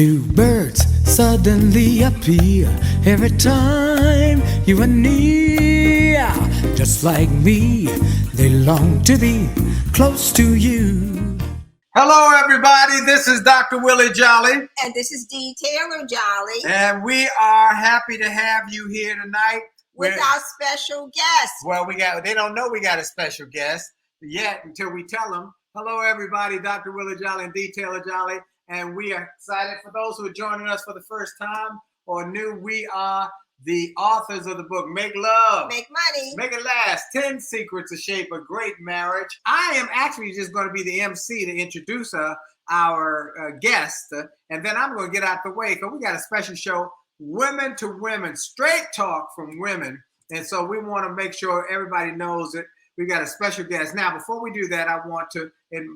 Do birds suddenly appear every time you are near? Just like me, they long to be close to you. Hello, everybody. This is Dr. Willie Jolley. And this is Taylor-Jolley. And we are happy to have you here tonight. With our special guest. Well, they don't know we got a special guest yet until we tell them. Hello, everybody. Dr. Willie Jolley and Taylor-Jolley. And we are excited for those who are joining us for the first time or new. We are the authors of the book, Make Love, Make Money, Make It Last, 10 Secrets to Shape a Great Marriage. I am actually just going to be the MC to introduce our guest. And then I'm going to get out the way because we got a special show, Women to Women, straight talk from women. And so we want to make sure everybody knows that we got a special guest. Now, before we do that, I want to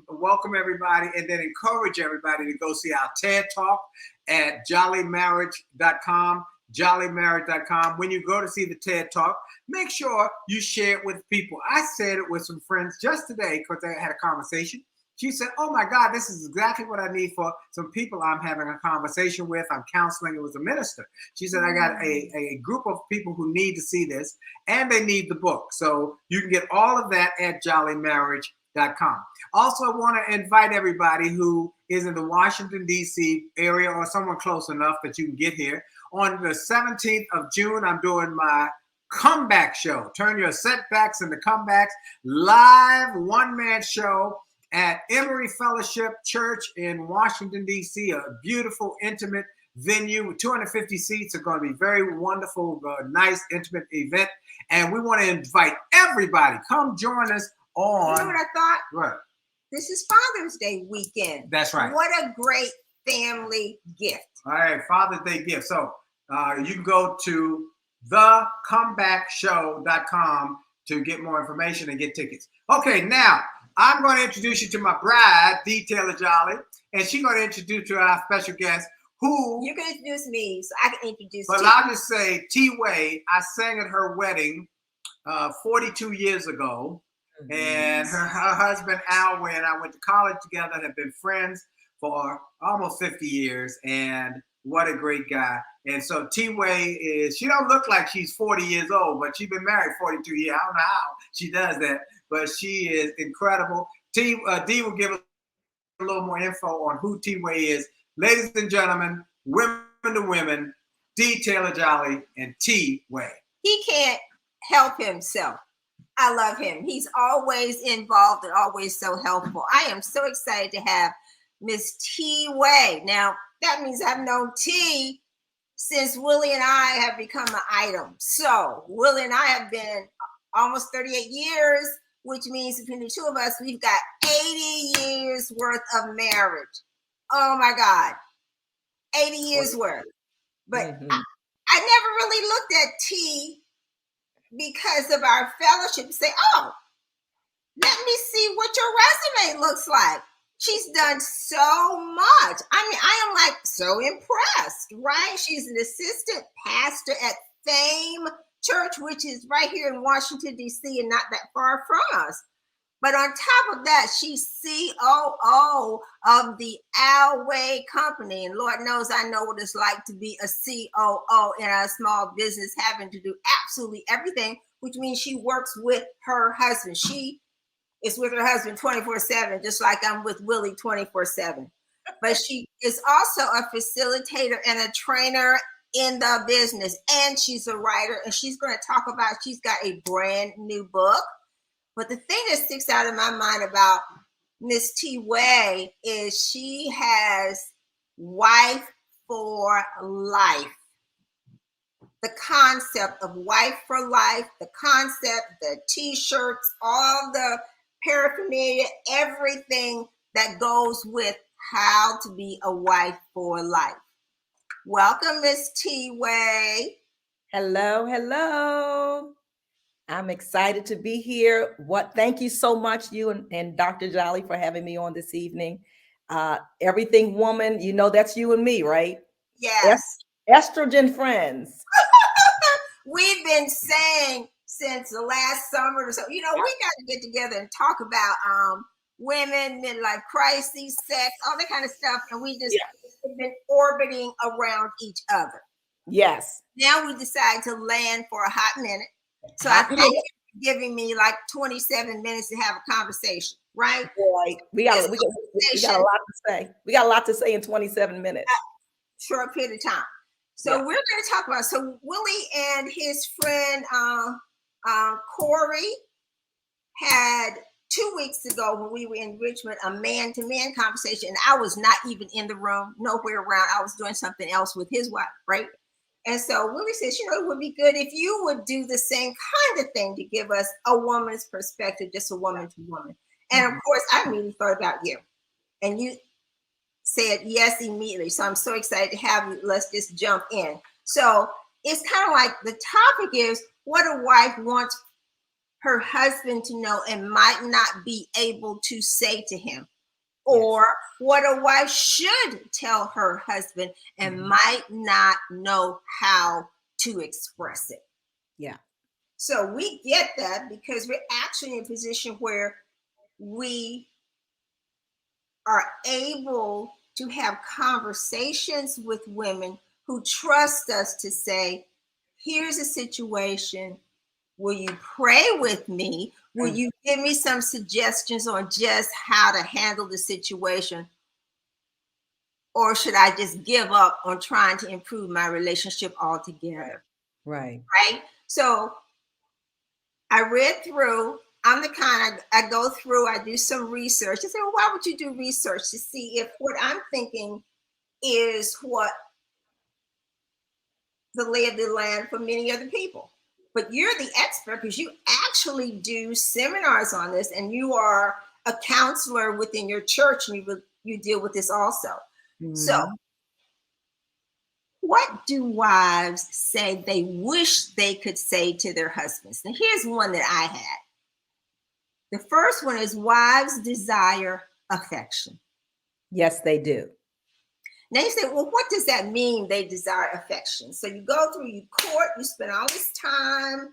welcome everybody and then encourage everybody to go see our TED Talk at jolleymarriage.com. jolleymarriage.com. When you go to see the TED Talk, make sure you share it with people. I said it with some friends just today because I had a conversation. She said, oh my God, this is exactly what I need for some people I'm having a conversation with. I'm counseling. It was a minister. She said, I got a group of people who need to see this and they need the book. So you can get all of that at jolleymarriage.com. Also, I want to invite everybody who is in the Washington, D.C. area or someone close enough that you can get here. On the 17th of June, I'm doing my comeback show. Turn your setbacks into comebacks. Live one-man show at Emory Fellowship Church in Washington, D.C., a beautiful, intimate venue with 250 seats. It's going to be very wonderful, nice, intimate event. And we want to invite everybody. Come join us on... You know what I thought? What? This is Father's Day weekend. That's right. What a great family gift. All right, Father's Day gift. So you can go to thecomebackshow.com to get more information and get tickets. Okay, now... I'm going to introduce you to my bride, Taylor-Jolley, and she's going to introduce you to our special guest, who... You can introduce me, so I can introduce you. But I'll just say, T-Way, I sang at her wedding 42 years ago, and her husband, Alwyn, and I went to college together and have been friends for almost 50 years, and what a great guy. And so T-Way she don't look like she's 40 years old, but she's been married 42 years. I don't know how she does that, but she is incredible. D will give us a little more info on who T-Way is. Ladies and gentlemen, women to women, Taylor-Jolley and T-Way. He can't help himself. I love him. He's always involved and always so helpful. I am so excited to have Miss T-Way. Now, that means I've known T since Willie and I have become an item. So Willie and I have been almost 38 years, which means between the two of us, we've got 80 years worth of marriage. Oh my God, 80 years worth. But I never really looked at T because of our fellowship and say, oh, let me see what your resume looks like. She's done so much. I mean, I am like so impressed, right? She's an assistant pastor at Fame Church, which is right here in Washington, D.C. and not that far from us. But on top of that, she's COO of the Alway Company. And Lord knows I know what it's like to be a COO in a small business, having to do absolutely everything, which means she works with her husband. She is with her husband 24/7, just like I'm with Willie 24/7. But she is also a facilitator and a trainer in the business. And she's a writer. And she's going to talk about, she's got a brand new book. But the thing that sticks out in my mind about Miss T-Way is she has Wife for Life. The concept of Wife for Life, the concept, the T-shirts, all the paraphernalia, everything that goes with how to be a wife for life. Welcome, Miss T-Way. Hello, hello. I'm excited to be here. Thank you so much, you and Dr. Jolley, for having me on this evening. Everything woman, you know that's you and me, right? Yes. Estrogen friends. We've been saying since the last summer or so, we got to get together and talk about women, midlife crises, sex, all that kind of stuff. And we just have been orbiting around each other. Yes. Now we decide to land for a hot minute. So Hot I thank you for giving me like 27 minutes to have a conversation, right? Right. We got a lot to say. We got a lot to say in 27 minutes. Short period of time. So we're going to talk about, so Willie and his friend Corey had 2 weeks ago when we were in Richmond, a man-to-man conversation. And I was not even in the room, nowhere around. I was doing something else with his wife, right? And so Willie says, it would be good if you would do the same kind of thing to give us a woman's perspective, just a woman to woman. And of course, I immediately thought about you. And you said yes immediately. So I'm so excited to have you. Let's just jump in. So it's kind of like the topic is what a wife wants her husband to know and might not be able to say to him, or what a wife should tell her husband and might not know how to express it. Yeah. So we get that because we're actually in a position where we are able to have conversations with women who trust us to say, here's a situation. Will you pray with me? Will you give me some suggestions on just how to handle the situation? Or should I just give up on trying to improve my relationship altogether? Right. Right? So I read through, I'm the kind I go through, I do some research. I say, well, why would you do research to see if what I'm thinking is what the lay of the land for many other people? But you're the expert because you actually do seminars on this and you are a counselor within your church and you deal with this also. Mm-hmm. So what do wives say they wish they could say to their husbands? Now here's one that I had. The first one is wives desire affection. Yes, they do. Now you say, well, what does that mean? They desire affection. So you go through, you court, you spend all this time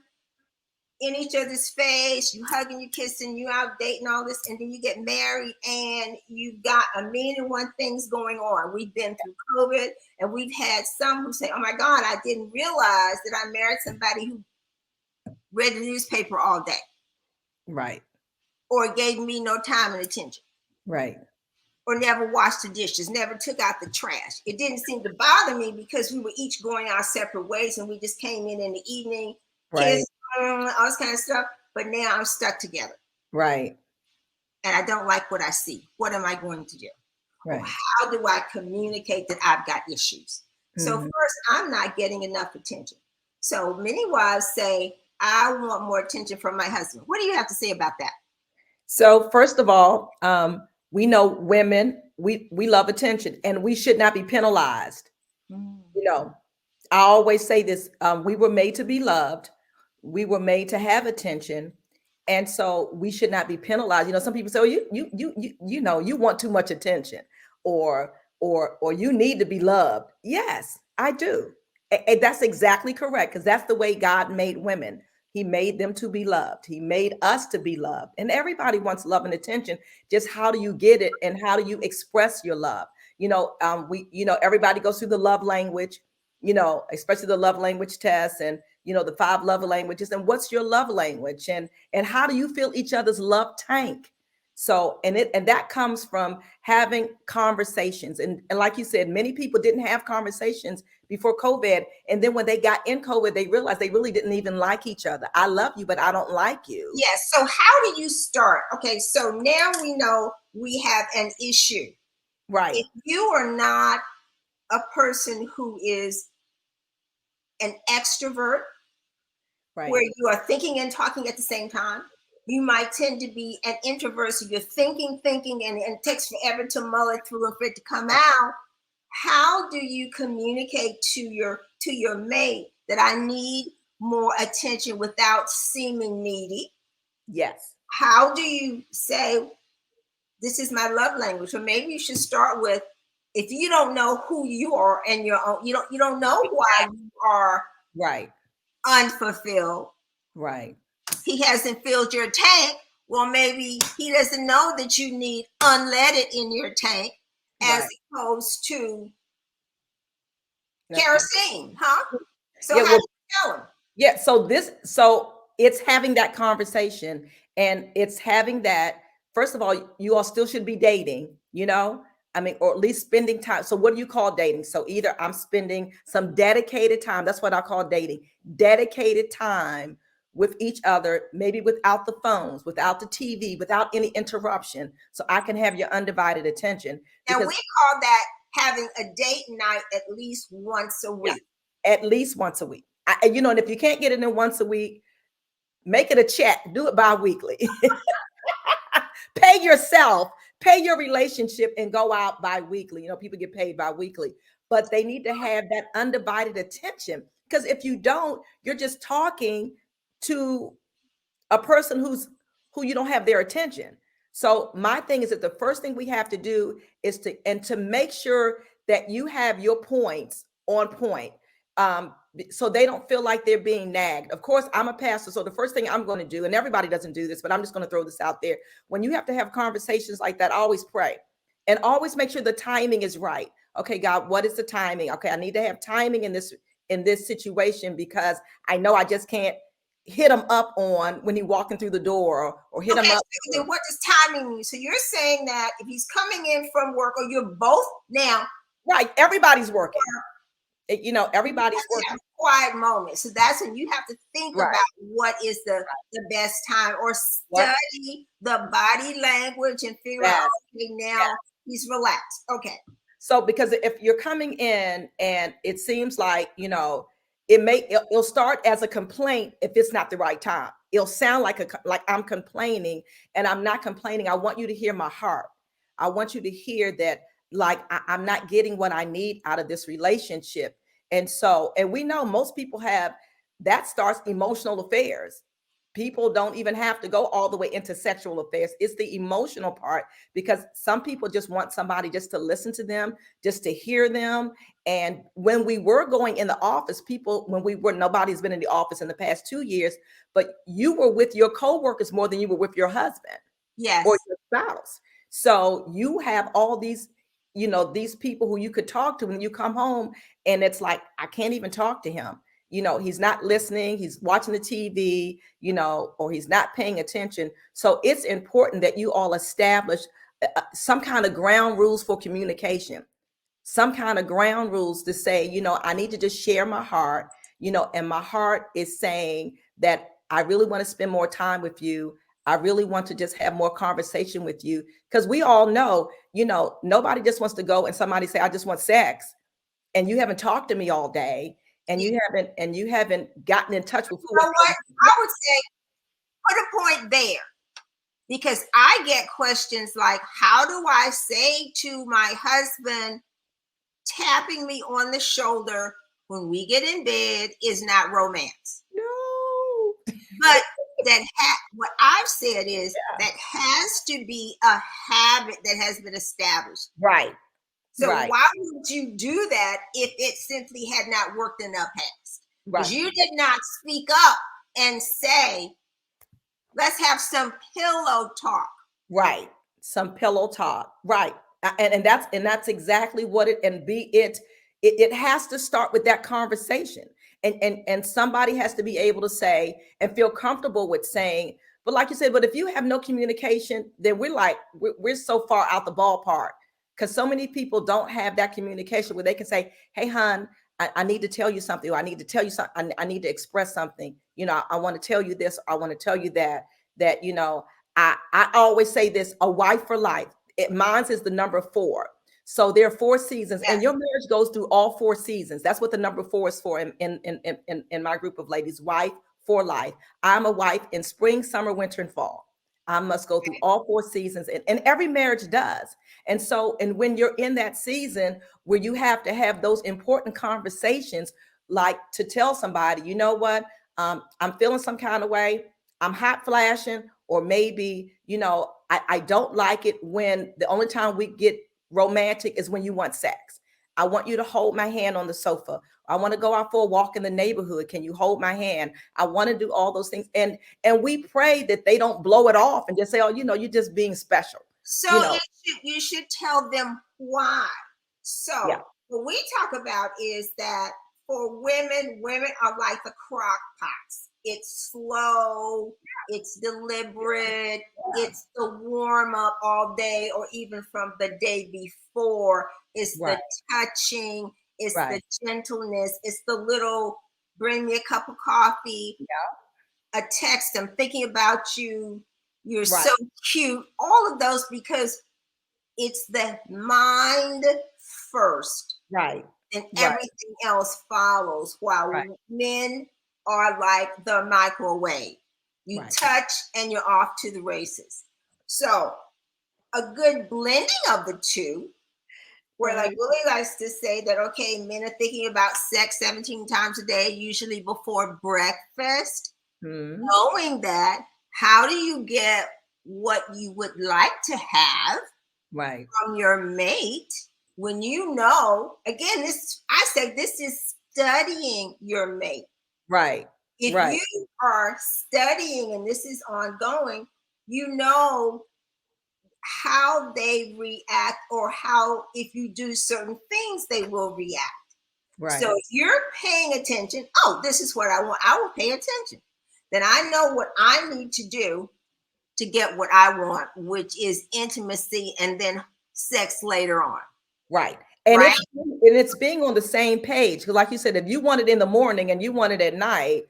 in each other's face, you hugging, you kissing, you out dating, all this, and then you get married and you've got a million and one things going on. We've been through COVID and we've had some who say, oh my God, I didn't realize that I married somebody who read the newspaper all day. Right. Or gave me no time and attention. Right. Or never washed the dishes, never took out the trash. It didn't seem to bother me because we were each going our separate ways and we just came in the evening, kissed, all this kind of stuff. But now I'm stuck together. Right. And I don't like what I see. What am I going to do? Right. Or how do I communicate that I've got issues? Mm-hmm. So first, I'm not getting enough attention. So many wives say, I want more attention from my husband. What do you have to say about that? So first of all, we know women, we love attention and we should not be penalized. I always say this, we were made to be loved. We were made to have attention. And so we should not be penalized. Some people say, oh, you want too much attention or you need to be loved. Yes, I do. And that's exactly correct. Because that's the way God made women. He made them to be loved. He made us to be loved. And everybody wants love and attention. Just how do you get it and how do you express your love? Everybody goes through the love language, especially the love language test and, the 5 love languages. And what's your love language? And how do you fill each other's love tank? So, and that comes from having conversations. And like you said, many people didn't have conversations before COVID. And then when they got in COVID, they realized they really didn't even like each other. I love you, but I don't like you. Yes. So how do you start? Okay. So now we know we have an issue. Right. If you are not a person who is an extrovert, right, where you are thinking and talking at the same time, you might tend to be an introvert. So you're thinking, and it takes forever to mull it through and for it to come out. How do you communicate to your mate that I need more attention without seeming needy? Yes. How do you say, this is my love language? Or maybe you should start with, if you don't know who you are and your own, you don't know why you are right unfulfilled. Right. He hasn't filled your tank. Well, maybe he doesn't know that you need unleaded in your tank, as opposed to Kerosene, huh? So Yeah, how well, do you tell them? yeah. So it's having that conversation, and it's having that. First of all, you all still should be dating, I mean, or at least spending time. So what do you call dating? So either I'm spending some dedicated time. That's what I call dating. Dedicated time with each other, maybe without the phones, without the TV, without any interruption. So I can have your undivided attention. And Because we call that having a date night at least once a yeah, week. at least once a week. And if you can't get it in once a week, make it a check. Do it bi-weekly. Pay yourself, pay your relationship, and go out bi-weekly. People get paid bi-weekly, but they need to have that undivided attention. Because if you don't, you're just talking to a person who you don't have their attention. So my thing is that the first thing we have to do is to make sure that you have your points on point. So they don't feel like they're being nagged. Of course, I'm a pastor, so the first thing I'm going to do, and everybody doesn't do this, but I'm just going to throw this out there. When you have to have conversations like that, always pray and always make sure the timing is right. Okay, God, what is the timing? Okay, I need to have timing in this situation, because I know I just can't hit him up on when he's walking through the door, or hit him up. So then what does timing mean? So you're saying that if he's coming in from work, or you're both now, right? Everybody's working. Everybody's working. Quiet moment. So that's when you have to think Right. about what is the best time, or study the body language and figure out, okay, now he's relaxed. Okay. So because if you're coming in and it seems like, it'll start as a complaint if it's not the right time. It'll sound like I'm complaining, and I'm not complaining. I want you to hear my heart. I want you to hear that, like, I'm not getting what I need out of this relationship. And we know most people that starts emotional affairs. People don't even have to go all the way into sexual affairs. It's the emotional part, because some people just want somebody just to listen to them, just to hear them. And when we were going in the office, nobody's been in the office in the past 2 years, but you were with your coworkers more than you were with your husband. Yes. Or your spouse. So you have all these, these people who you could talk to when you come home, and it's like, I can't even talk to him. He's not listening, he's watching the TV, or he's not paying attention. So it's important that you all establish some kind of ground rules for communication, some kind of ground rules to say, I need to just share my heart, and my heart is saying that I really want to spend more time with you. I really want to just have more conversation with you, because we all know, nobody just wants to go and somebody say, I just want sex, and you haven't talked to me all day, and you haven't gotten in touch with who. You know what? I would say put a point there, because I get questions like, how do I say to my husband, tapping me on the shoulder when we get in bed is not romance? No. But what I've said is that has to be a habit that has been established. Right. So right. why would you do that if it simply had not worked in the past? Because Right. you did not speak up and say, let's have some pillow talk. Right. Some pillow talk. Right. And that's exactly what it has to start with that conversation. And somebody has to be able to say and feel comfortable with saying, but like you said, but if you have no communication, then we're so far out the ballpark, because so many people don't have that communication where they can say, hey, hon, I need to tell you something, or I need to tell you something. I need to express something. I want to tell you this, or I want to tell you that, I always say this, a wife for life. Mine is the number 4. So there are 4 seasons, and your marriage goes through all 4 seasons. That's what the number 4 is for in my group of ladies, wife for life. I'm a wife in spring, summer, winter, and fall. I must go through all 4 seasons, and every marriage does. And when you're in that season where you have to have those important conversations, like to tell somebody, you know what, I'm feeling some kind of way, I'm hot flashing, or maybe, I don't like it when the only time we get romantic is when you want sex. I want you to hold my hand on the sofa. I want to go out for a walk in the neighborhood. Can you hold my hand? I want to do all those things. And we pray that they don't blow it off and just say, oh, you're just being special. So you should tell them why. So what we talk about is that for women are like the crock pots. It's slow, it's deliberate, it's the warm up all day or even from the day before. It's the touching, it's the gentleness, it's the little bring me a cup of coffee, a text, I'm thinking about you, you're so cute, all of those, because it's the mind first. Right. And everything else follows, while men are like the microwave. You touch and you're off to the races. So a good blending of the two, where like Willie likes to say that, okay, men are thinking about sex 17 times a day, usually before breakfast. Knowing that, how do you get what you would like to have from your mate when you know, again, I say this is studying your mate. Right. If you are studying and this is ongoing, you know how they react, or how, if you do certain things, they will react. So if you're paying attention, oh, this is what I want, I will pay attention. Then I know what I need to do to get what I want, which is intimacy and then sex later on. Right. And it's being on the same page. Because like you said, if you want it in the morning and you want it at night,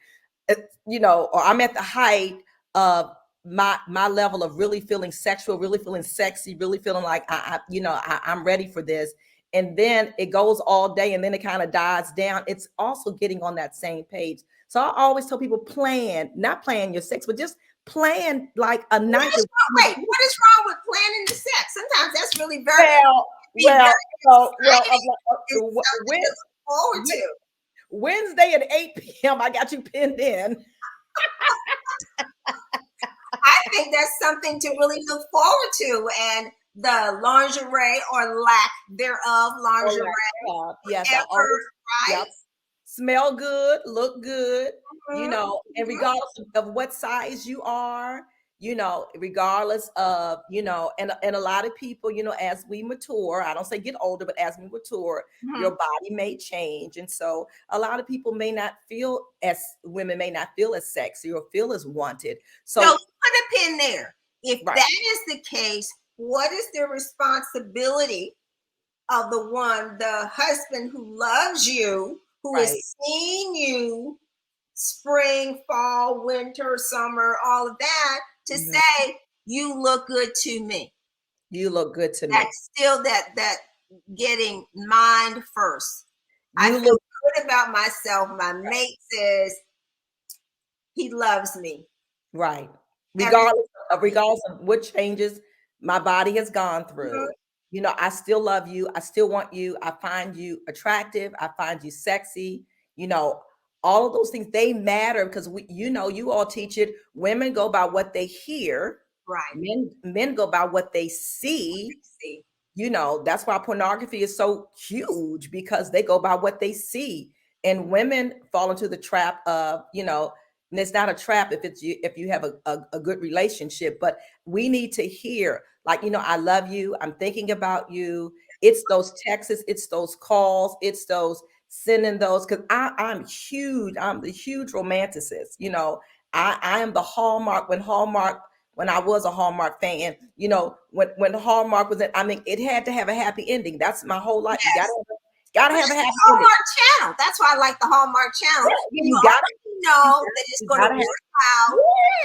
you know, or I'm at the height of my level of really feeling sexual, really feeling sexy, really feeling like I'm ready for this. And then it goes all day and then it kind of dies down. It's also getting on that same page. So I always tell people, not plan your sex, but just plan like a night. Wait, what is wrong with planning the sex? Sometimes that's really very forward to. Wednesday at 8 p.m. I got you pinned in. I think that's something to really look forward to, and the lingerie or lack thereof lingerie. Yes, smell good, look good, you know, and regardless of what size you are, you know, regardless of, you know, and a lot of people, you know, as we mature, I don't say get older, but as we mature, your body may change. And so a lot of people women may not feel as sexy or feel as wanted. So put a pin there. If that is the case, what is the responsibility of the husband who loves you, who is seeing you spring, fall, winter, summer, all of that, to say, you look good to me. You look good to me. That's still that getting mind first. I feel good about myself. My mate says he loves me. Right. Regardless of what changes my body has gone through. You know, I still love you. I still want you. I find you attractive. I find you sexy. You know, all of those things, they matter because you all teach it. Women go by what they hear. Right. Men go by what they see. You know, that's why pornography is so huge, because they go by what they see. And women fall into the trap of, you know, and it's not a trap if you have a good relationship, but we need to hear, like, you know, I love you. I'm thinking about you. It's those texts, it's those calls, it's those sending those, because I'm huge. I'm the huge romanticist. You know, I am the Hallmark. When I was a Hallmark fan, you know, when Hallmark was in, I mean, it had to have a happy ending. That's my whole life. Yes. You gotta have a happy Hallmark ending. channel. That's why I like the Hallmark channel. Yeah, you gotta know that it's going to work out.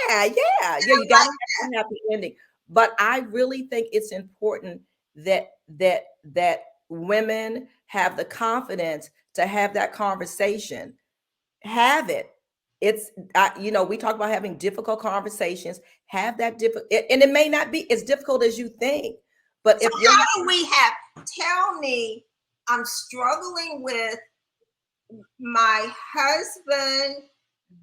Yeah. You gotta have a happy ending. But I really think it's important that women have the confidence to have that conversation. Have it. It's you know, we talk about having difficult conversations. Have that and it may not be as difficult as you think. But so how do we tell me I'm struggling with my husband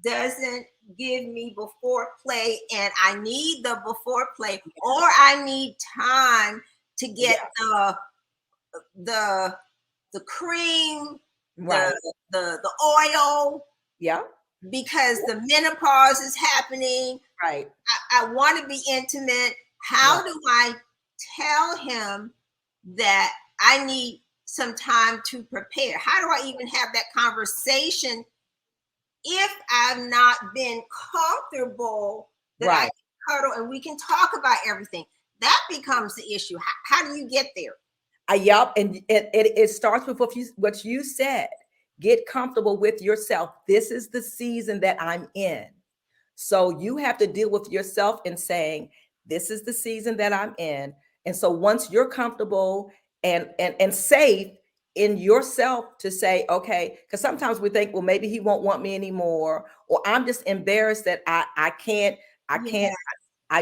doesn't give me before play and I need the before play, or I need time to get the cream, the oil, because the menopause is happening. I want to be intimate. How do I tell him that I need some time to prepare? How do I even have that conversation if I've not been comfortable that I can cuddle and we can talk about everything? That becomes the issue. How do you get there? Yep, and it starts with what you said. Get comfortable with yourself. This is the season that I'm in. So you have to deal with yourself and saying, this is the season that I'm in. And so once you're comfortable and safe in yourself to say, okay, because sometimes we think, well, maybe he won't want me anymore, or I'm just embarrassed that I can't, I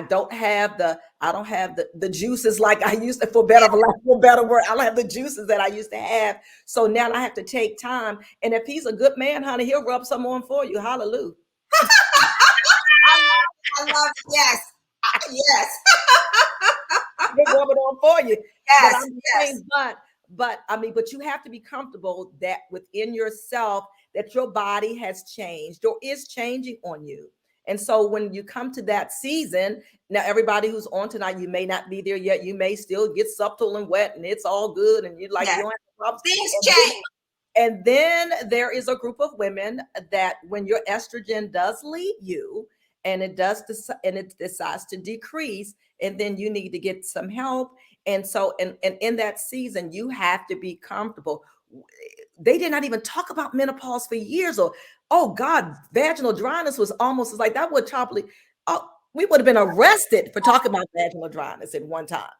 don't have the juices like I used to, for better word. I don't have the juices that I used to have. So now I have to take time. And if he's a good man, honey, he'll rub some on for you. Hallelujah. I love it. Yes. Yes. He'll rub it on for you. Yes. But I mean, but you have to be comfortable that within yourself that your body has changed or is changing on you. And so when you come to that season, now everybody who's on tonight, you may not be there yet. You may still get supple and wet and it's all good. And you're like, you don't have problems. Things change. And then there is a group of women that when your estrogen does leave you and it decides to decrease, and then you need to get some help. And so, and in that season, you have to be comfortable. They did not even talk about menopause for years, or, oh God, vaginal dryness was almost like that would probably, we would have been arrested for talking about vaginal dryness at one time.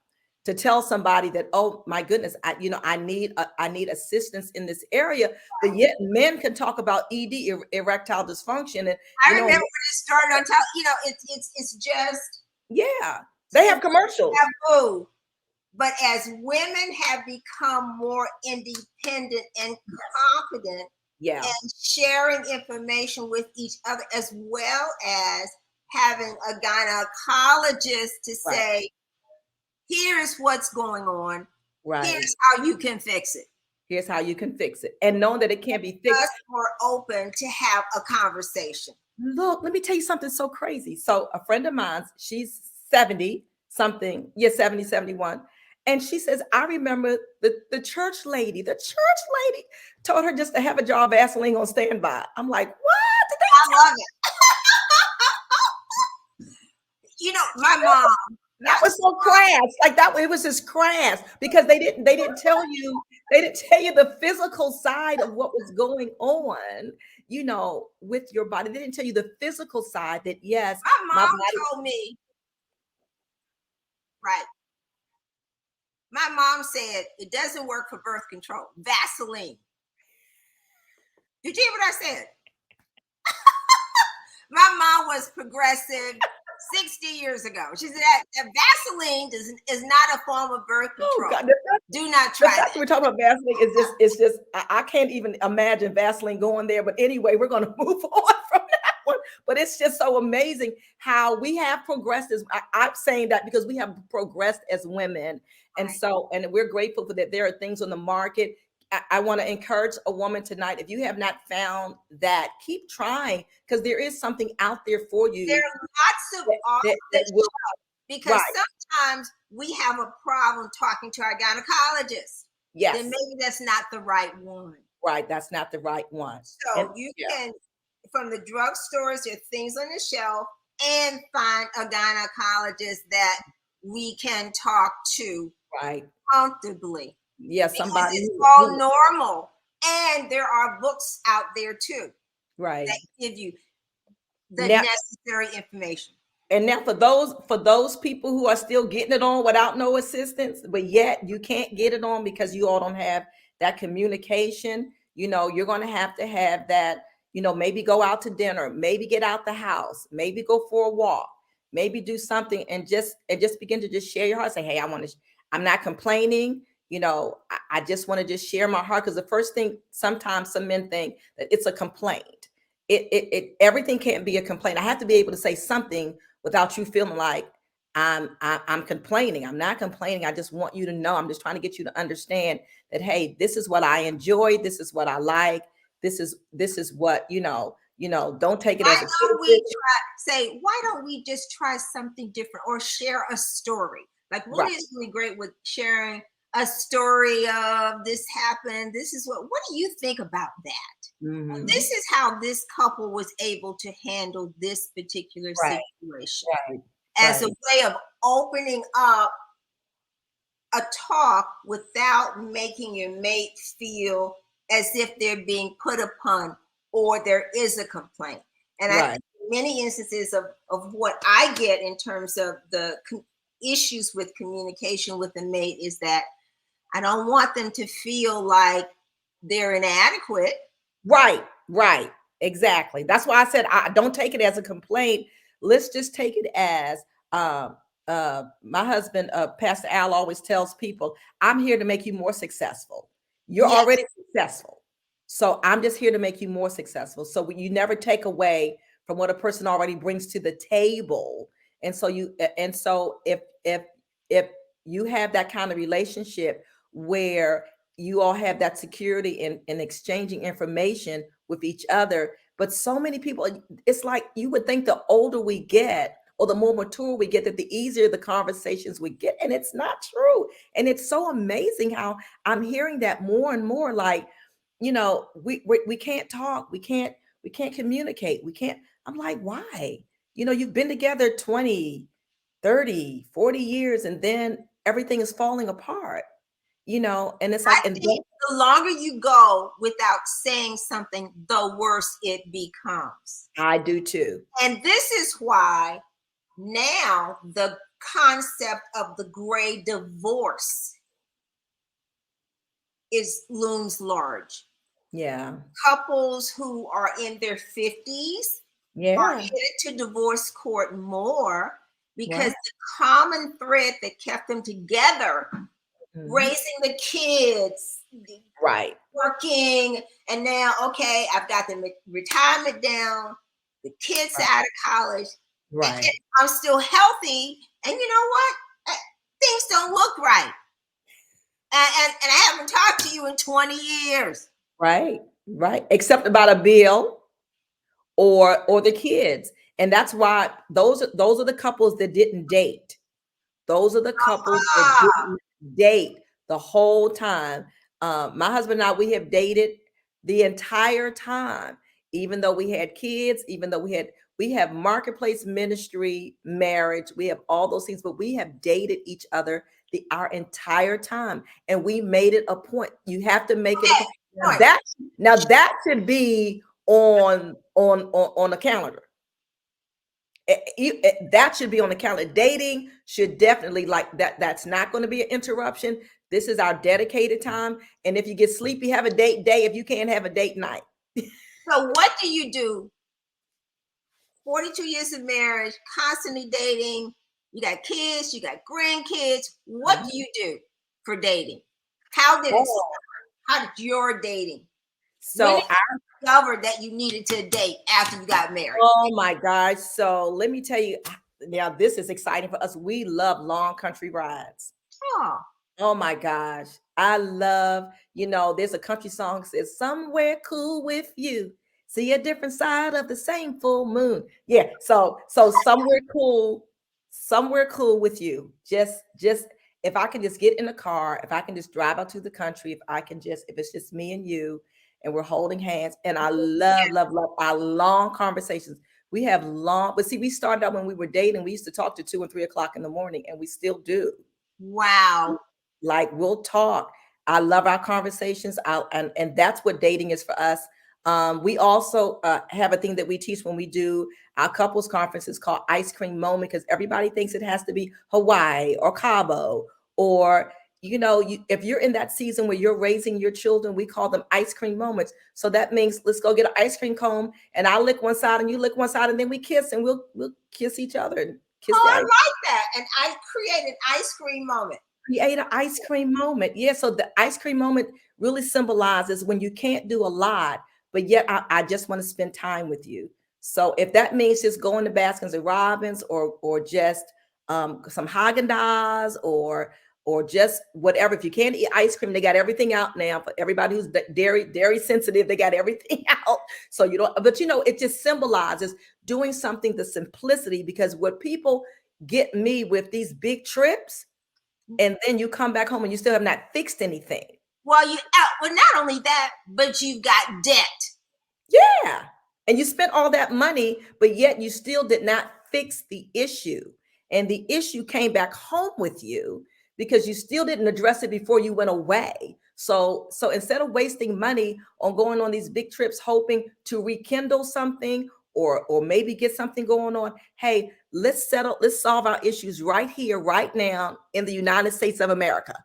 To tell somebody that, oh my goodness, I need assistance in this area, but yet men can talk about ED, erectile dysfunction. And I remember when it started on top. It's just they have commercials. Taboo. But as women have become more independent and confident, and sharing information with each other, as well as having a gynecologist to say, here's what's going on. Here's how you can fix it. Here's how you can fix it. And knowing that it can't be fixed. We're open to have a conversation. Look, let me tell you something so crazy. So a friend of mine, she's 70 something, 70, 71. And she says, I remember the church lady told her just to have a jar of Vaseline on standby. I'm like, what? I love it. My mom. That was so crass. Like that, it was just crass because they didn't tell you the physical side of what was going on, with your body. They didn't tell you the physical side that yes, my mom told me. Right. My mom said it doesn't work for birth control. Vaseline. Did you hear what I said? My mom was progressive 60 years ago. She said that Vaseline is not a form of birth control. Oh God, do not try that. We're talking about Vaseline. It's just I can't even imagine Vaseline going there. But anyway, we're going to move on from that one. But it's just so amazing how we have progressed. I'm saying that because we have progressed as women. And so, and we're grateful for that. There are things on the market. I want to encourage a woman tonight. If you have not found that, keep trying because there is something out there for you. There are lots of options because sometimes we have a problem talking to our gynecologist. Yes. Then maybe that's not the right one. Right. That's not the right one. So you can, from the drugstores, there are things on the shelf and find a gynecologist that we can talk to comfortably. Yes, somebody. It's all normal, and there are books out there too, that give you the necessary information. And now, for those people who are still getting it on without no assistance, but yet you can't get it on because you all don't have that communication. You're going to have that. Maybe go out to dinner, maybe get out the house, maybe go for a walk, maybe do something, and just begin to just share your heart. Say, hey, I'm not complaining. I just want to just share my heart because the first thing sometimes some men think that it's a complaint. Everything can't be a complaint. I have to be able to say something without you feeling like I'm complaining. I'm not complaining. I just want you to know. I'm just trying to get you to understand that, hey, this is what I enjoy. This is what I like. This is what, don't take it as a why don't we just try something different or share a story? Like Willie is really great with sharing a story of this happened. This is what do you think about that? Mhm. This is how this couple was able to handle this particular Right. situation Right. as a Right. way of opening up a talk without making your mate feel as if they're being put upon or there is a complaint. And I Right. think many instances of what I get in terms of the issues with communication with the mate is that I don't want them to feel like they're inadequate. Right. Right. Exactly. That's why I said I don't take it as a complaint. Let's just take it as my husband, Pastor Al, always tells people, I'm here to make you more successful. You're Yes, already successful. So I'm just here to make you more successful. So you never take away from what a person already brings to the table. And so if you have that kind of relationship where you all have that security in exchanging information with each other. But so many people, it's like you would think the older we get or the more mature we get, that the easier the conversations we get. And it's not true. And it's so amazing how I'm hearing that more and more, like, we can't talk. We can't communicate. We can't. I'm like, why? You've been together 20, 30, 40 years, and then everything is falling apart. And it's I like, and think the longer you go without saying something, the worse it becomes. I do too. And this is why now the concept of the gray divorce looms large. Yeah. Couples who are in their 50s are Yeah. headed to divorce court more because Right. the common thread that kept them together, Mhm. raising the kids, Right. working, and now, okay, I've got the retirement down, the kids Right. out of college, and Right. I'm still healthy. And you know what? Things don't look right. And I haven't talked to you in 20 years. Right. Right. Except about a bill or the kids. And that's why those are the couples that didn't date. Those are the couples that Ah, didn't date the whole time. My husband and I, we have dated the entire time, even though we had kids, even though we have marketplace ministry, marriage, we have all those things, but we have dated each other our entire time, and we made it a point. You have to make it a point. right. Now that should be on a calendar. That should be on the calendar. Dating should definitely, like that. That's not going to be an interruption. This is our dedicated time. And if you get sleepy, have a date day. If you can't, have a date night. So what do you do? 42 years of marriage, constantly dating. You got kids, you got grandkids. What do you do for dating? How did it start? How did your dating? When So did you discover that you needed to date after you got married? oh my gosh. So let me tell you, now this is exciting for us. We love long country rides. Oh, Oh my gosh. I love, there's a country song that says, somewhere cool with you. See a different side of the same full moon. Yeah. So somewhere cool with you. Just if I can just get in the car, if I can just drive out to the country, if it's just me and you and we're holding hands. And I love our long conversations. We have long, but see, we started out when we were dating. We used to talk to 2 and 3 o'clock in the morning, and we still do. wow. Like, we'll talk. I love our conversations. And that's what dating is for us. We also have a thing that we teach when we do our couples conferences called Ice Cream Moment, because everybody thinks it has to be Hawaii or Cabo, or if you're in that season where you're raising your children, we call them ice cream moments. So that means let's go get an ice cream cone, and I'll lick one side and you lick one side, and then we kiss, and we'll kiss each other and kiss Oh, the I ice. like that. And I create an ice cream moment. Create an ice cream moment. Yeah. So the ice cream moment really symbolizes when you can't do a lot, but yet I just want to spend time with you. So if that means just going to Baskins and Robbins, or just some Haagen-Dazs, or just whatever. If you can't eat ice cream, they got everything out now for everybody who's dairy sensitive. They got everything out. So you don't, but it just symbolizes doing something, the simplicity, because what people get me with these big trips, and then you come back home and you still have not fixed anything. Well, well, not only that, but you've got debt. Yeah. And you spent all that money, but yet you still did not fix the issue. And the issue came back home with you because you still didn't address it before you went away. So instead of wasting money on going on these big trips, hoping to rekindle something or maybe get something going on, hey, let's solve our issues right here, right now in the United States of America.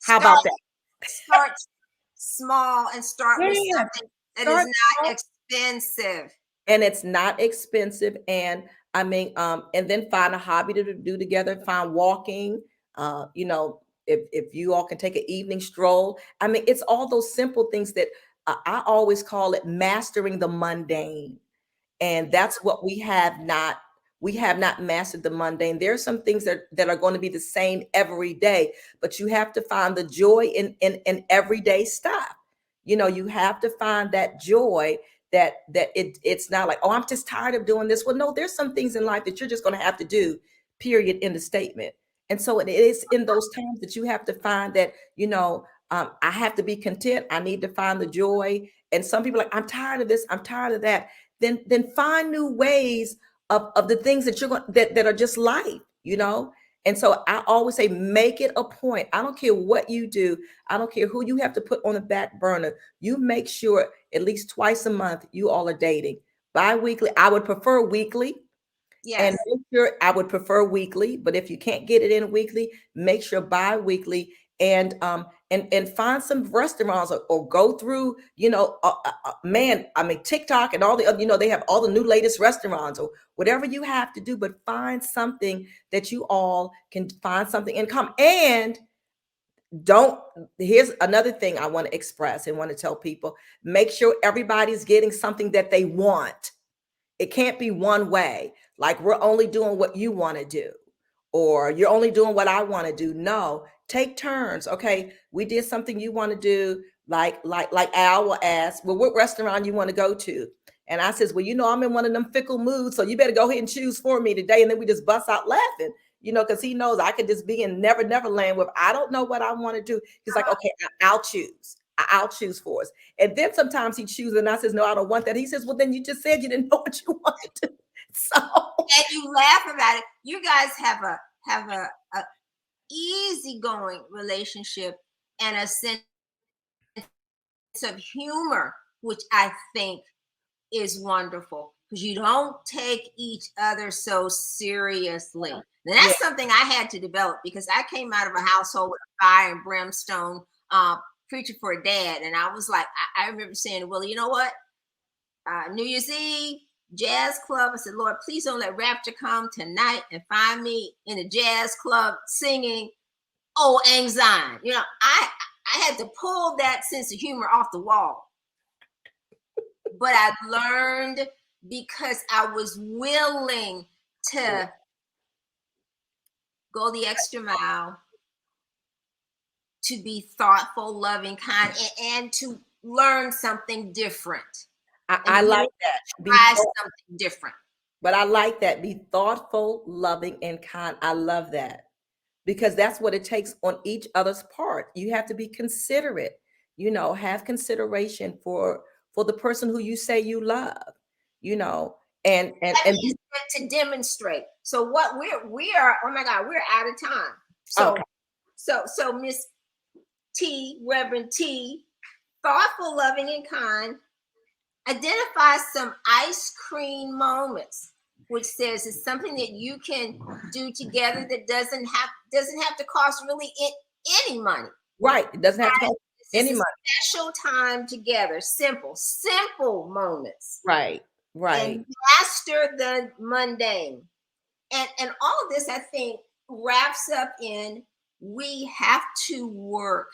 How about that? Start small and start with something that is not expensive. And it's not expensive. And I mean, and then find a hobby to do together, find walking, if you all can take an evening stroll. I mean, it's all those simple things that I always call it mastering the mundane. And that's what we have not mastered, the mundane. There are some things that are going to be the same every day, but you have to find the joy in everyday stuff. You have to find that joy that it's not like, oh, I'm just tired of doing this. Well, no, there's some things in life that you're just going to have to do, period, in the statement. And so it is in those times that you have to find that, I have to be content. I need to find the joy. And some people are like, I'm tired of this. I'm tired of that. Then find new ways of the things that you're going that are just life, And so I always say, make it a point. I don't care what you do. I don't care who you have to put on the back burner. You make sure at least twice a month you all are dating. Bi-weekly, I would prefer weekly. Yes. And make sure I would prefer weekly, but if you can't get it in weekly, make sure bi-weekly and find some restaurants or go through, TikTok and all the other, they have all the new latest restaurants or whatever you have to do, but find something that you all can find something in common. And here's another thing I want to express and want to tell people, make sure everybody's getting something that they want. It can't be one way. Like we're only doing what you want to do, or you're only doing what I want to do. No, take turns. Okay, we did something you want to do. Like Al will ask, well, what restaurant you want to go to? And I says, well, I'm in one of them fickle moods, so you better go ahead and choose for me today. And then we just bust out laughing, because he knows I could just be in Never Land with, I don't know what I want to do. He's like, okay, I'll choose. I'll choose for us. And then sometimes he chooses and I says, no, I don't want that. He says, well, then you just said you didn't know what you wanted to. So and you laugh about it. You guys have a easygoing relationship and a sense of humor, which I think is wonderful because you don't take each other so seriously. And that's something I had to develop because I came out of a household with fire and brimstone, preaching for a dad. And I was like, I remember saying, well, you know what? New Year's Eve, jazz club. I said, Lord, please don't let rapture come tonight and find me in a jazz club singing "Oh Anxiety." I had to pull that sense of humor off the wall. But I learned because I was willing to go the extra mile, to be thoughtful, loving, kind, and to learn something different. I like that. Try something different. But I like that. Be thoughtful, loving, and kind. I love that because that's what it takes on each other's part. You have to be considerate. Have consideration for the person who you say you love. And to demonstrate. So what we are. Oh my God, we're out of time. So okay. So Miss T, Reverend T, thoughtful, loving, and kind. Identify some ice cream moments, which says it's something that you can do together that doesn't have to cost really any money. Right. It doesn't have to cost any money. Special time together. Simple moments. Right. And master the mundane. And all of this, I think, wraps up in we have to work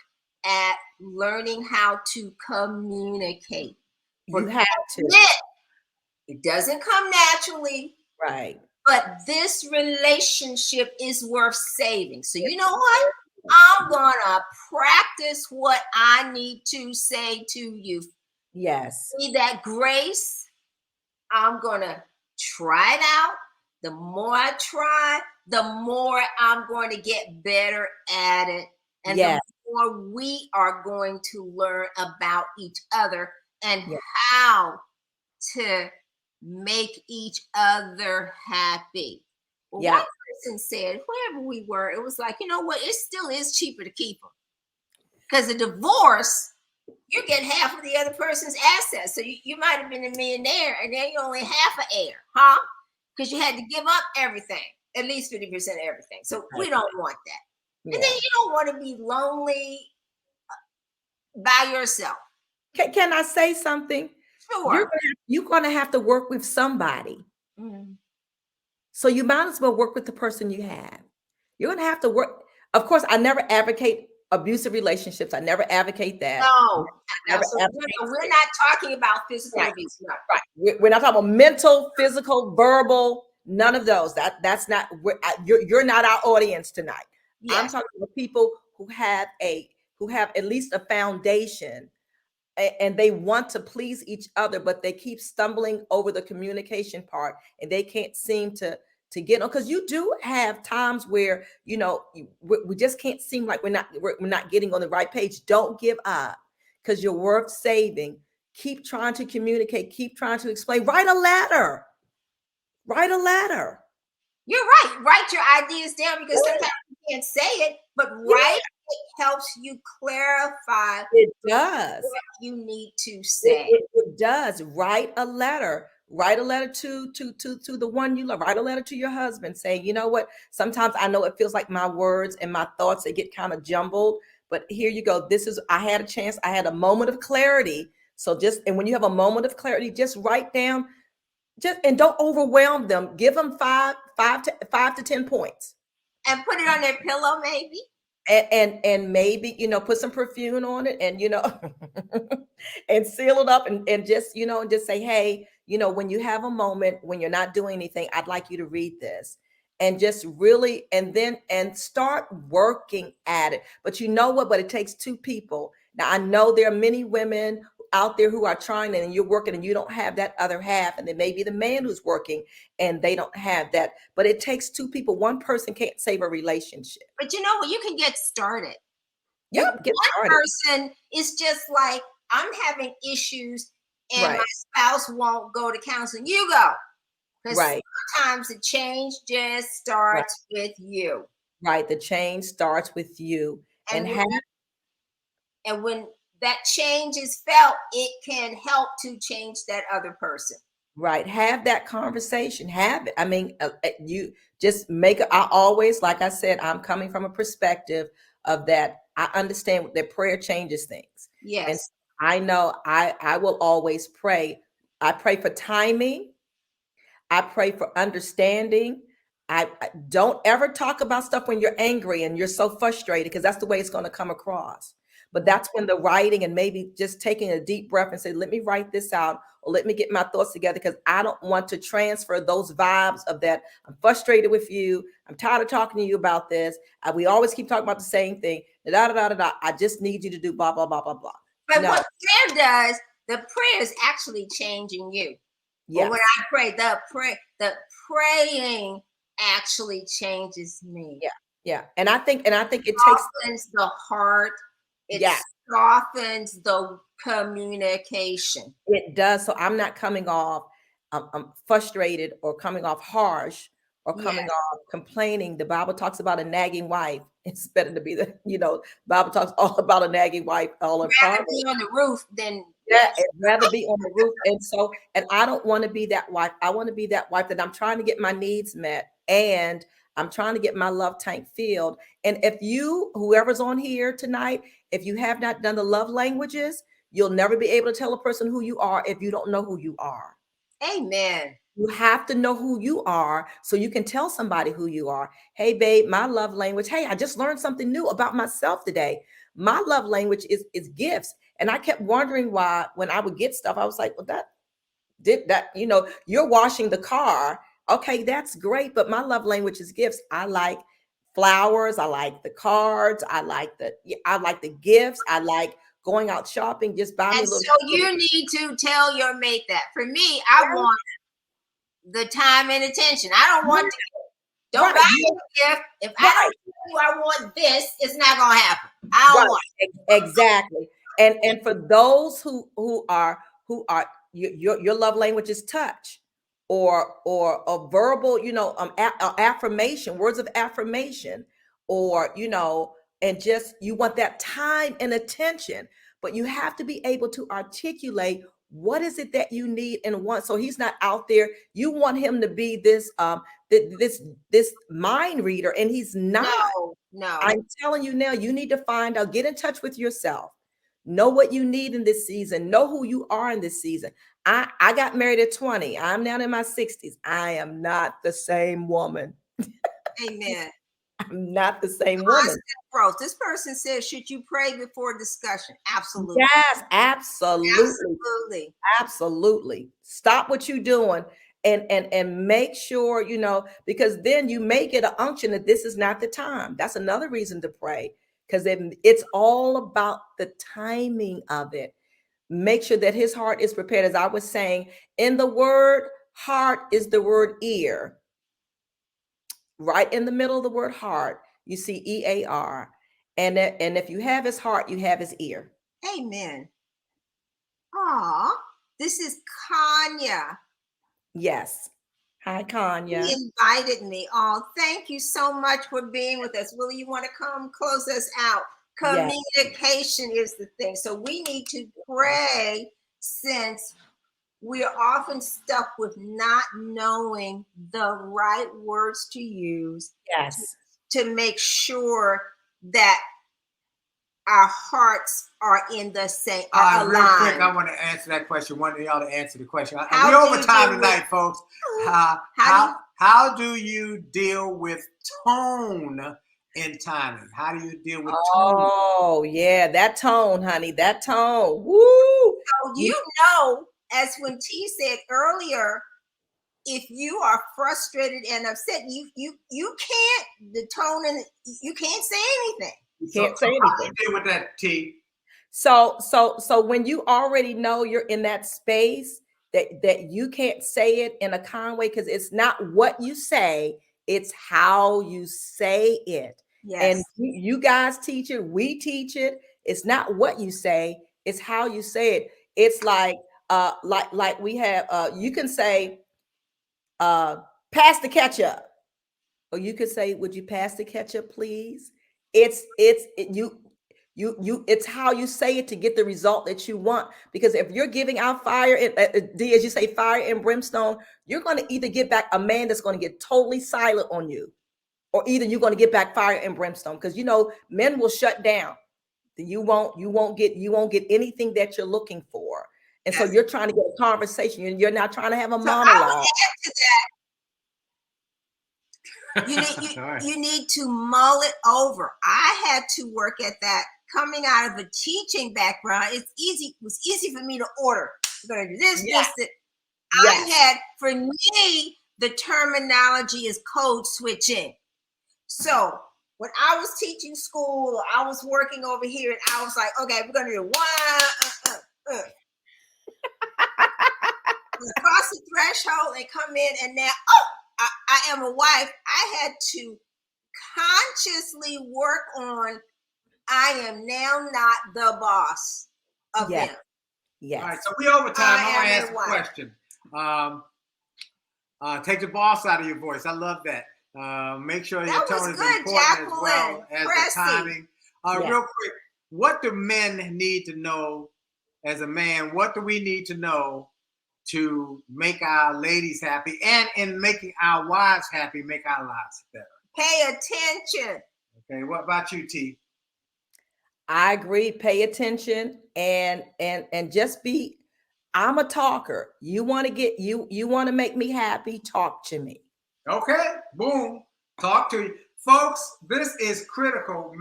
at learning how to communicate. You have to. It doesn't come naturally. Right. But this relationship is worth saving. So you know what? I'm going to practice what I need to say to you. Yes. See that grace? I'm going to try it out. The more I try, the more I'm going to get better at it. And Yes. the more we are going to learn about each other and Yes. how to make each other happy. Well, Yeah. one person said, wherever we were, it was like, you know what? It still is cheaper to keep them. Because a divorce, you get half of the other person's assets. So you might have been a millionaire and then you're only half an heir, huh? Because you had to give up everything, at least 50% of everything. So we don't want that. Yeah. And then you don't want to be lonely by yourself. Can I say something? Sure. You're gonna have to work with somebody. Mhm. So you might as well work with the person you have. You're gonna have to work. Of course, I never advocate abusive relationships. I never advocate that. No, Never so advocate we're not talking about physical Right. abuse. No. Right. We're not talking about mental, physical, verbal. None of those. That's not. You're not our audience tonight. I'm Yes. talking about people who have at least a foundation, and they want to please each other, but they keep stumbling over the communication part, and they can't seem to get on. Because you do have times where we just can't seem like we're not getting on the right page. Don't give up, because you're worth saving. Keep trying to communicate. Keep trying to explain. Write a letter. You're right. Write your ideas down, because sometimes you can't say it, but write it helps you clarify It does. what you need to say. It does. Write a letter. Write a letter to the one you love. Write a letter to your husband saying, you know what? Sometimes I know it feels like my words and my thoughts, they get kind of jumbled, but here you go. I had a chance. I had a moment of clarity. So and when you have a moment of clarity, just write down, and don't overwhelm them. Give them 5 to 10 points. And put it on their pillow, maybe. And maybe put some perfume on it, and and seal it up, and just and just say, hey, when you have a moment, when you're not doing anything, I'd like you to read this, and just really, and start working at it. But you know what? But it takes two people. Now I know there are many women out there who are trying, and you're working, and you don't have that other half, and then maybe the man who's working and they don't have that. But it takes two people. One person can't save a relationship. But you know what? You can get started. Yep, get One started. person is just like, I'm having issues and Right. my spouse won't go to counseling. You go. Because Right. sometimes the change just starts with you. Right. The change starts with you. And when that change is felt, it can help to change that other person. Right. Have that conversation. Have it. I mean, you just I always, like I said, I'm coming from a perspective of that. I understand that prayer changes things. Yes. And I know I will always pray. I pray for timing. I pray for understanding. I don't ever talk about stuff when you're angry and you're so frustrated, because that's the way it's going to come across. But that's when the writing, and maybe just taking a deep breath and say, let me write this out, or let me get my thoughts together, because I don't want to transfer those vibes of that. I'm frustrated with you. I'm tired of talking to you about this. We always keep talking about the same thing. I just need you to do blah, blah, blah, blah, blah. But what prayer does, the prayer is actually changing you. Yes. But when I pray, the praying actually changes me. Yeah. And I think it softens the heart. It softens the communication. It does. So I'm not coming off I'm frustrated, or coming off harsh, or coming off complaining. The Bible talks about a nagging wife. It's better to be the Bible talks all about a nagging wife. All rather be on the roof than rather be on the roof. And I don't want to be that wife. I want to be that wife that I'm trying to get my needs met, and I'm trying to get my love tank filled. And if whoever's on here tonight, if you have not done the love languages, you'll never be able to tell a person who you are if you don't know who you are. Amen. You have to know who you are so you can tell somebody who you are. Hey, babe, my love language. Hey, I just learned something new about myself today. My love language is gifts. And I kept wondering why, when I would get stuff, I was like, well, you're washing the car. Okay, that's great. But my love language is gifts. I like flowers. I like the cards. I like the gifts. I like going out shopping. Just buy me a little. So you need to tell your mate that. For me, I want the time and attention. I don't want Don't Right. buy me a gift. If I Right. don't tell you I want this, it's not gonna happen. I don't Right. want Exactly. And for those who are your love language is touch or a verbal, affirmation, words of affirmation, or and just you want that time and attention, but you have to be able to articulate what is it that you need and want. So he's not out there. You want him to be this this mind reader, and he's not. No. I'm telling you now, you need to find out, get in touch with yourself. Know what you need in this season. Know who you are in this season. I got married at 20. I'm now in my 60s. I am not the same woman. Amen. I'm not the same woman. Constant growth. This person says, should you pray before discussion? Absolutely. Yes, absolutely. Absolutely. Stop what you're doing and make sure, because then you may get an unction that this is not the time. That's another reason to pray, because it's all about the timing of it. Make sure that his heart is prepared. As I was saying, in the word heart is the word ear. Right in the middle of the word heart, you see EAR. And if you have his heart, you have his ear. Amen. Aw, this is Kanya. Yes. Hi, Kanya. He invited me. Oh, thank you so much for being with us. Will you want to come close us out? Communication is the thing. So we need to pray, since we are often stuck with not knowing the right words to use. Yes. To make sure that our hearts are in the same, are Real aligned. quick, I want to answer that question. One of y'all to answer the question. How We're over do you time deal tonight, with- folks. How How do you deal with tone in timing? How do you deal with tone? Oh, yeah, that tone, honey, that tone. Woo! So as when T said earlier, if you are frustrated and upset, you can't, the tone, and you can't say anything. You can't say How do anything. you deal with that, T? So when you already know you're in that space that you can't say it in a kind way, because it's not what you say, it's how you say it. Yes. And you guys teach it, we teach it. It's not what you say, it's how you say it. It's like we have you can say pass the ketchup, or you could say, would you pass the ketchup, please? It's how you say it to get the result that you want. Because if you're giving out fire, D, as you say, fire and brimstone, you're going to either get back a man that's going to get totally silent on you, or either you're going to get back fire and brimstone. Because men will shut down. You won't get anything that you're looking for. And so you're trying to get a conversation. You're not trying to have a monologue. I would add to that. You need to mull it over. I had to work at that. Coming out of a teaching background, it was easy for me to order. We're going to do this, Yes. this. Yes. For me, the terminology is code switching. So when I was teaching school, I was working over here, and I was like, okay, we're going to do one. Cross the threshold and come in, and now, I am a wife. I had to consciously work on, I am now not the boss of them. Yes. All right, so we over time. I want to ask a wife. question. Take the boss out of your voice. I love that. Make sure your That was tone is good, important as well Jacqueline. as Pressy. the timing. Yes. Real quick, what do men need to know as a man? What do we need to know to make our ladies happy, and in making our wives happy, make our lives better? Pay attention. Okay, what about you, T? I agree. Pay attention and just be. I'm a talker. You want to make me happy? Talk to me. Okay, boom. Talk to you. Folks, this is critical.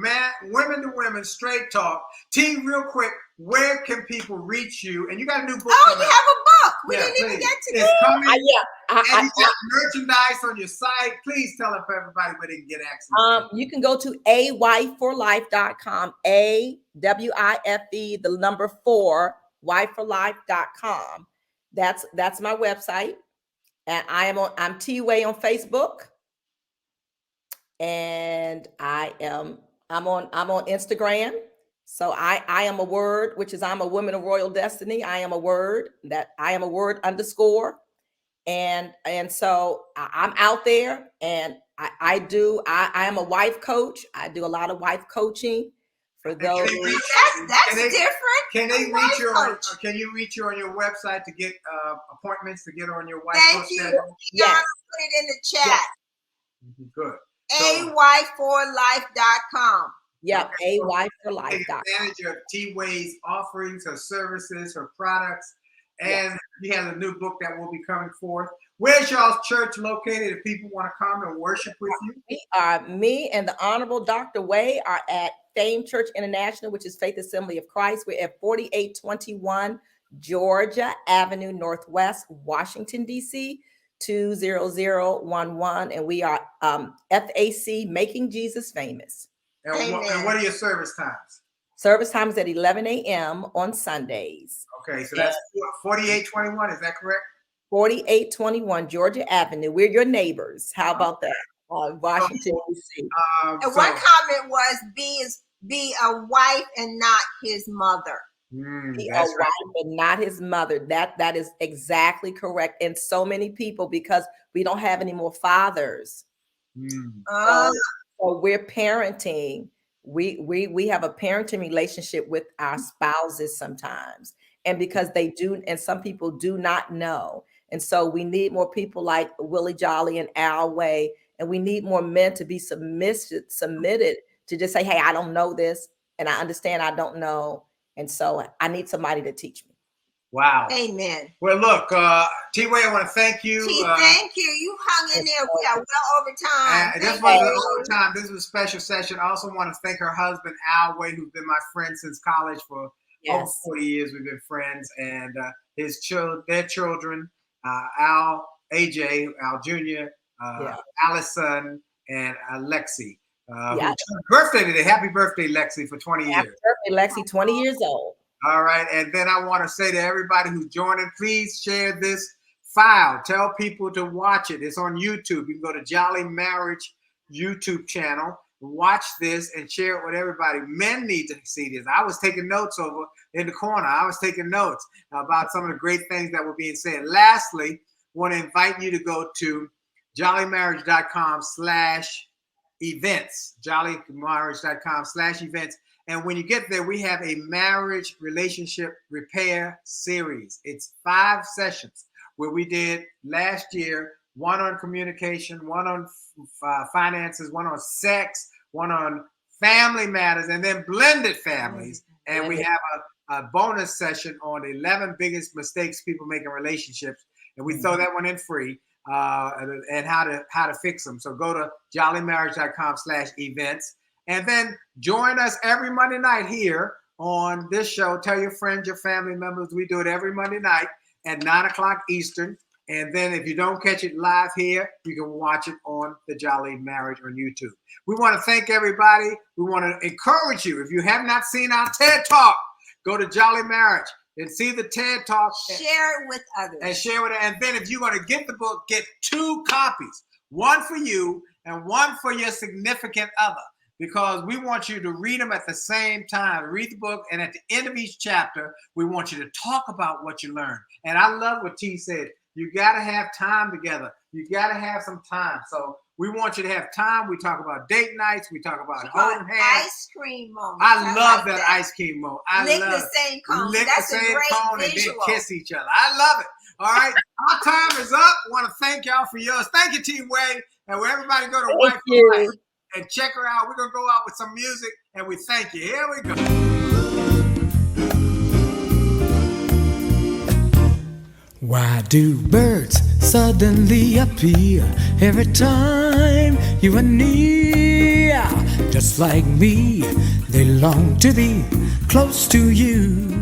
Women to women, straight talk. T, real quick, where can people reach you? And you got a new book Oh, coming you have a book. We didn't even please. get to It's that. coming. And you I, got merchandise on your site. Please tell everybody where they can get access. you can go to awifeforlife.com, AWIFE, the number 4, wifeforlife.com. That's my website. And I'm T-Way on Facebook. and I'm on Instagram. So I am a word, which is I'm a woman of royal destiny. I am a word _ and so I'm out there, and I am a wife coach. I do a lot of wife coaching for those. That's different. Can they A wife reach you? coach. Can you reach you on your website to get appointments to get on your wife Thank coach you. schedule? Yeah, Yes. put it in the chat. Good. ayforlife.com. Yep, Okay, a so wife for take life. advantage of T-Way's offerings, her services, her products, and he has a new book that will be coming forth. Where's y'all's church located if people want to come and worship with you? Me and the Honorable Dr. Way are at Fame Church International, which is Faith Assembly of Christ. We're at 4821 Georgia Avenue Northwest, Washington, D.C., 20011. And we are FAC, Making Jesus Famous. And what are your service times? Service times at 11 a.m. on Sundays. Okay, so that's 4821, is that correct? 4821 Georgia Avenue. We're your neighbors. How about that? Washington, D.C. And one comment was, be a wife and not his mother. Be a wife and not his mother. That is exactly correct. And so many people, because we don't have any more fathers. So we're parenting. We have a parenting relationship with our spouses sometimes. And because they do, and some people do not know. And so we need more people like Willie Jolley and Al Way. And we need more men to be submitted to just say, hey, I don't know this. And I understand I don't know. And so I need somebody to teach me. Wow. Amen. Well, look, T-Way, I want to thank you. Thank you. You hung in there. We are well over time. This wasn't overtime. This was a special session. I also want to thank her husband, Al Way, who's been my friend since college for over 40 years. We've been friends. And their children, Al, AJ, Al Jr., Allison, and Lexi. Birthday today. Happy birthday, Lexi, for 20 years. Happy birthday, Lexi, 20 years old. All right. And then I want to say to everybody who's joining, please share this file. Tell people to watch it. It's on YouTube. You can go to Jolley Marriage YouTube channel, watch this, and share it with everybody. Men need to see this. I was taking notes over in the corner. I was taking notes about some of the great things that were being said. Lastly, want to invite you to go to jollymarriage.com/events. jollymarriage.com/events. And when you get there, we have a marriage relationship repair series. It's 5 sessions where we did last year, one on communication, one on finances, one on sex, one on family matters, and then blended families. And we have a bonus session on the 11 biggest mistakes people make in relationships. And we throw that one in free and how to fix them. So go to jollymarriage.com/events. And then join us every Monday night here on this show. Tell your friends, your family members. We do it every Monday night at 9 o'clock Eastern. And then if you don't catch it live here, you can watch it on the Jolley Marriage on YouTube. We want to thank everybody. We want to encourage you. If you have not seen our TED Talk, go to Jolley Marriage and see the TED Talk. Share it with others. And share it. And then if you're going to get the book, get 2 copies. One for you and one for your significant other. Because we want you to read them at the same time. Read the book, and at the end of each chapter, we want you to talk about what you learned. And I love what T said. You got to have time together. You got to have some time. So we want you to have time. We talk about date nights. We talk about holding hands. Ice cream moment. I love that ice cream moment. Lick the same cone. Lick That's the same a great cone visual. And then kiss each other. I love it. All right. Our time is up. Want to thank y'all for yours. Thank you, T-Way. And where everybody go to Wife for Life. And check her out. We're going to go out with some music, and we thank you. Here we go. Why do birds suddenly appear every time you are near? Just like me, they long to be close to you.